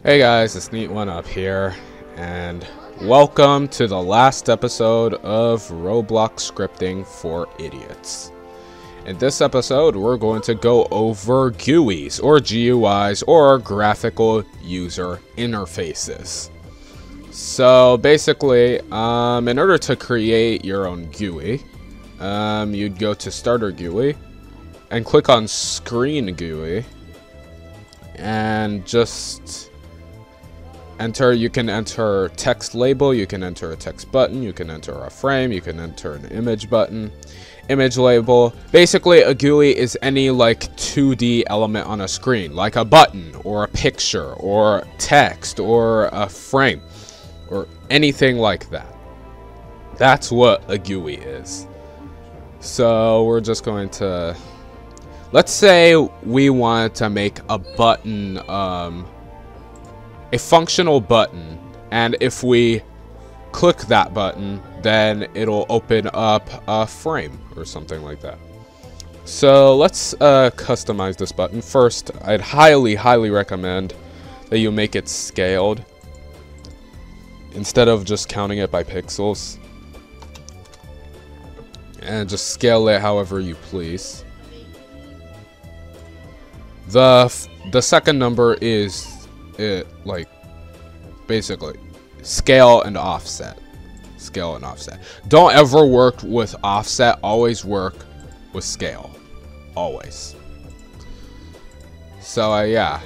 Hey guys, it's Neat One Up here, and welcome to the last episode of Roblox Scripting for Idiots. In this episode, we're going to go over GUIs, or GUIs, or Graphical User Interfaces. So basically, in order to create your own GUI, you'd go to Starter GUI, and click on Screen GUI, and just you can enter text label, you can enter a text button, you can enter a frame, you can enter an image button, image label. Basically, a GUI is any like 2D element on a screen, like a button or a picture or text or a frame or anything like that. That's what a GUI is. So we're just going to, let's say we want to make a button, a functional button, and if we click that button, then it'll open up a frame or something like that. So let's customize this button. First, I'd highly recommend that you make it scaled instead of just counting it by pixels, and just scale it however you please. The second number is like basically scale and offset. Don't ever work with offset, always work with scale, always. So yeah,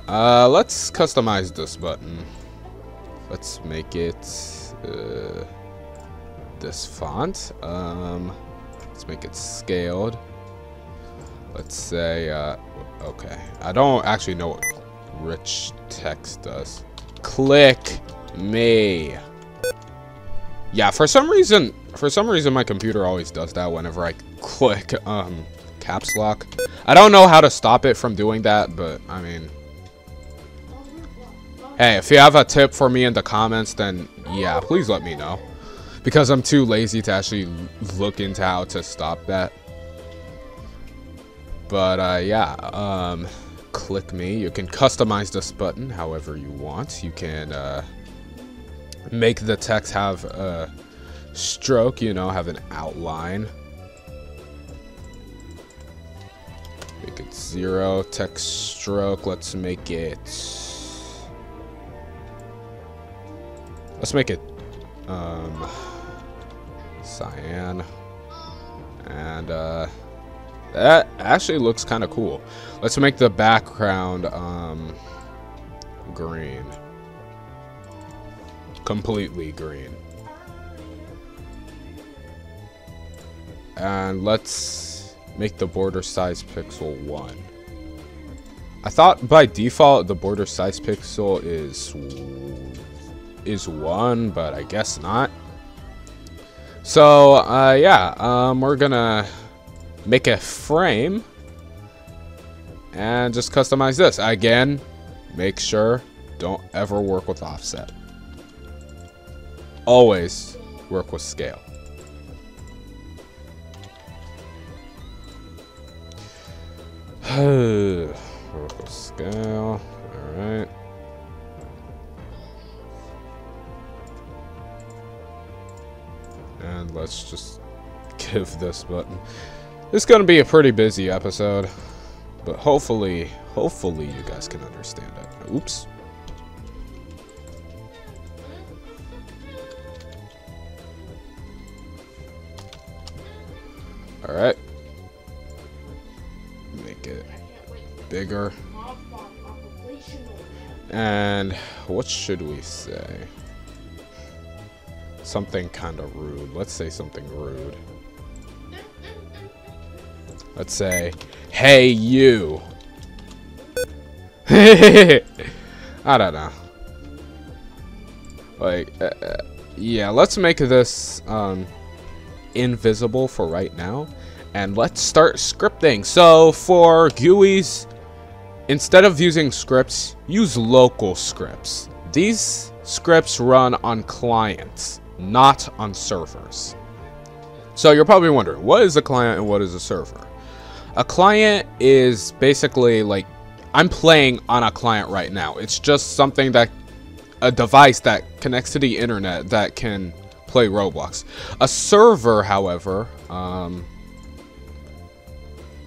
let's customize this button. Let's make it this font. Let's make it scaled. Let's say okay, I don't actually know what rich text does. Click me. Yeah, for some reason my computer always does that whenever I click caps lock. I don't know how to stop it from doing that, but I mean, hey, if you have a tip for me in the comments, then yeah, please let me know, because I'm too lazy to actually look into how to stop that. But yeah, click me. You can customize this button however you want. You can make the text have a stroke, you know, have an outline. Make it 0 text stroke. Let's make it cyan, and that actually looks kind of cool. Let's make the background green, completely green, and let's make the border size pixel 1. I thought by default the border size pixel is 1, but I guess not. So yeah, we're gonna make a frame and just customize this. Again, make sure don't ever work with offset. Always work with scale. Work with scale. Alright. And let's just give this button. It's gonna be a pretty busy episode, but hopefully you guys can understand it. Oops. All right. Make it bigger. And what should we say? Something kind of rude. Let's say something rude. Let's say, hey, you. I don't know. Like, yeah, let's make this invisible for right now. And let's start scripting. So for GUIs, instead of using scripts, use LocalScripts. These scripts run on clients, not on servers. So you're probably wondering, what is a client and what is a server? A client is basically like I'm playing on a client right now. It's just something that, a device that connects to the internet that can play Roblox. A server, however,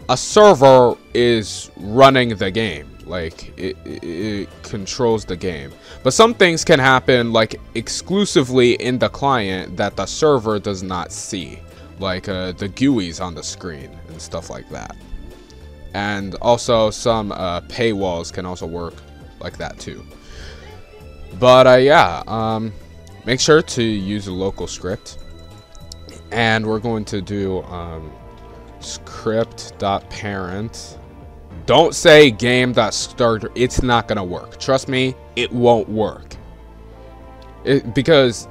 a server is running the game. Like, it controls the game. But some things can happen, like, exclusively in the client that the server does not see. Like, the GUIs on the screen and stuff like that. And also, some paywalls can also work like that, too. But, yeah, make sure to use a LocalScript. And we're going to do script.parent. Don't say game.starter. It's not gonna work. Trust me, it won't work. Because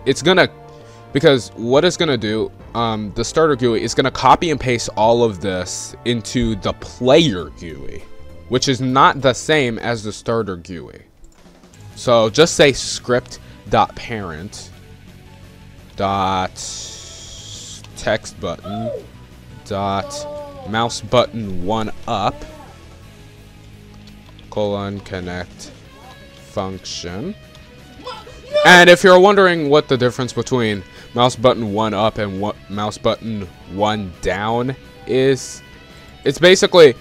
what it's gonna do, the starter GUI is gonna copy and paste all of this into the player GUI, which is not the same as the starter GUI. So just say script.parent text button mouse button 1 up connect function. And if you're wondering what the difference between mouse button 1 up and mouse button 1 down is, it's basically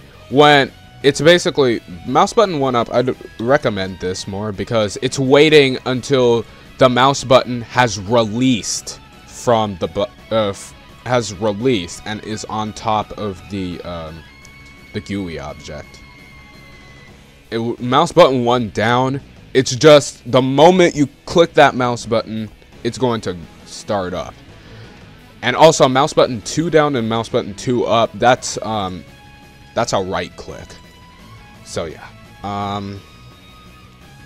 mouse button 1 up. I'd recommend this more because it's waiting until the mouse button has released from the has released and is on top of the GUI object. Mouse button 1 down, it's just the moment you click that mouse button, it's going to start up. And also mouse button 2 down and mouse button 2 up, that's a right click. So yeah,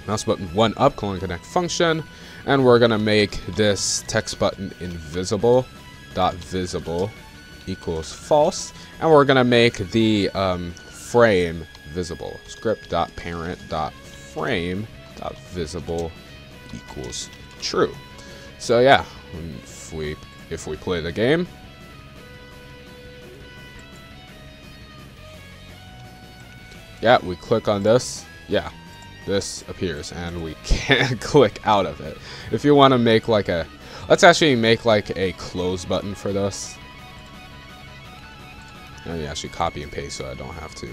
mouse button 1 up connect function, and we're gonna make this text button invisible. .visible equals false, and we're gonna make the frame visible. Script.parent.frame.visible equals true. So yeah, if we play the game, yeah, we click on this, yeah, this appears, and we can't click out of it. If you want to make like a, let's actually make like a close button for this. Let me actually copy and paste so I don't have to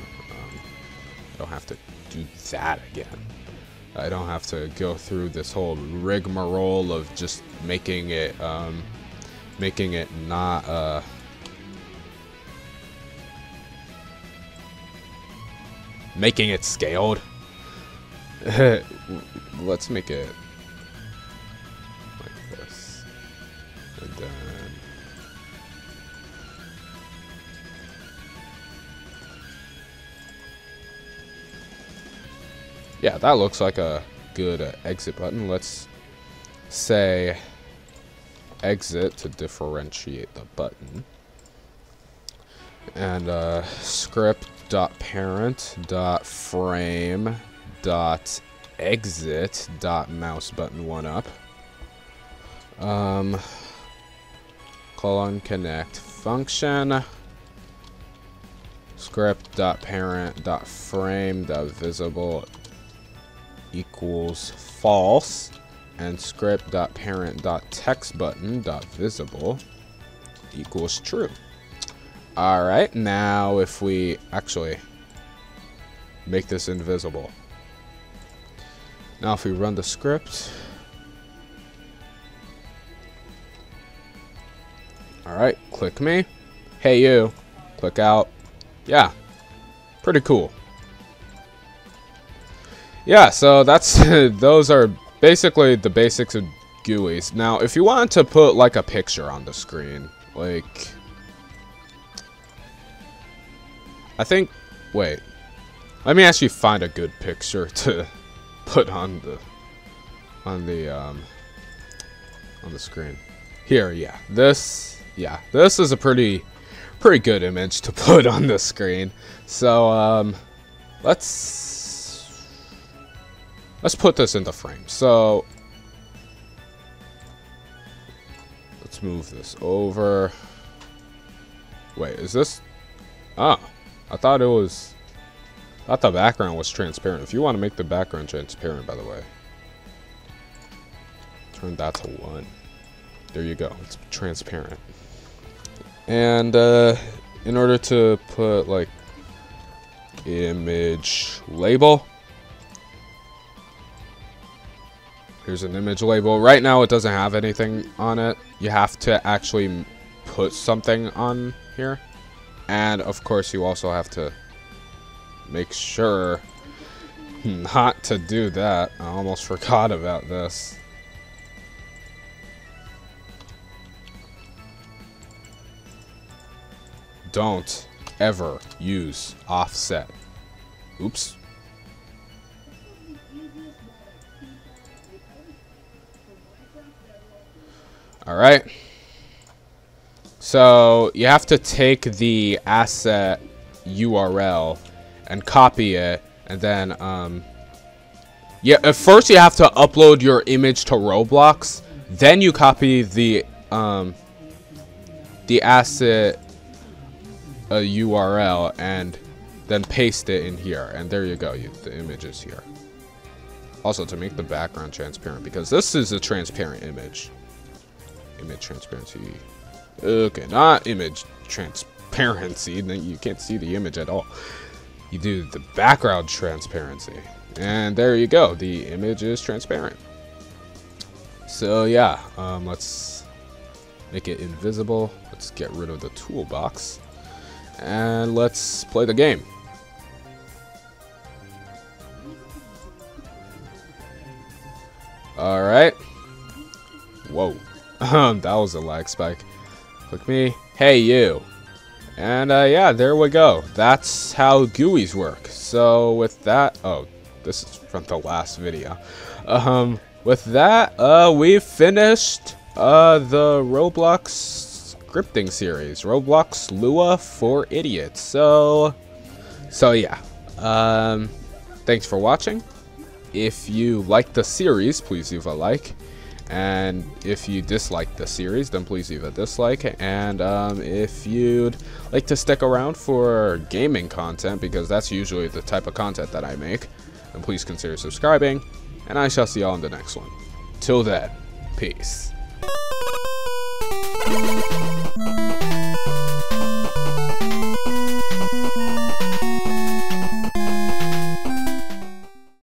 do that again. I don't have to go through this whole rigmarole of just making it not making it scaled. Let's make it like this, and then yeah, that looks like a good exit button. Let's say exit to differentiate the button, and script.parent.frame.exit.mouse button 1 up connect function script.parent.frame.visible equals false, and script.parent.textButton.visible equals true. Alright, now if we actually make this invisible. Now if we run the script. Alright, click me. Hey you. Click out. Yeah. Pretty cool. Yeah, so that's those are basically the basics of GUIs. Now, if you wanted to put like a picture on the screen, like I think, wait, let me actually find a good picture to put on the screen. Here, yeah, this is a pretty good image to put on the screen. So let's put this into frame. So let's move this over. Wait, is this? Ah, I thought it thought the background was transparent. If you want to make the background transparent, by the way, turn that to 1. There you go. It's transparent. And in order to put like image label, here's an image label. Right now it doesn't have anything on it. You have to actually put something on here. And of course you also have to make sure not to do that. I almost forgot about this. Don't ever use offset. Oops. Alright. So you have to take the asset URL and copy it, and then yeah, at first you have to upload your image to Roblox, then you copy the asset URL and then paste it in here, and there you go. The image is here. Also, to make the background transparent, because this is a transparent image. Image transparency. Okay, not image transparency. Then you can't see the image at all. You do the background transparency, and there you go. The image is transparent. So yeah, let's make it invisible. Let's get rid of the toolbox, and let's play the game. All right. Whoa. That was a lag spike. Click me. Hey, you. And yeah, there we go. That's how GUIs work. So with that, oh, this is from the last video. With that, we've finished the Roblox scripting series, Roblox Lua for idiots. So yeah. Thanks for watching. If you like the series, please leave a like. And if you dislike the series, then please leave a dislike. And if you'd like to stick around for gaming content, because that's usually the type of content that I make, then please consider subscribing. And I shall see y'all in the next one. Till then, peace.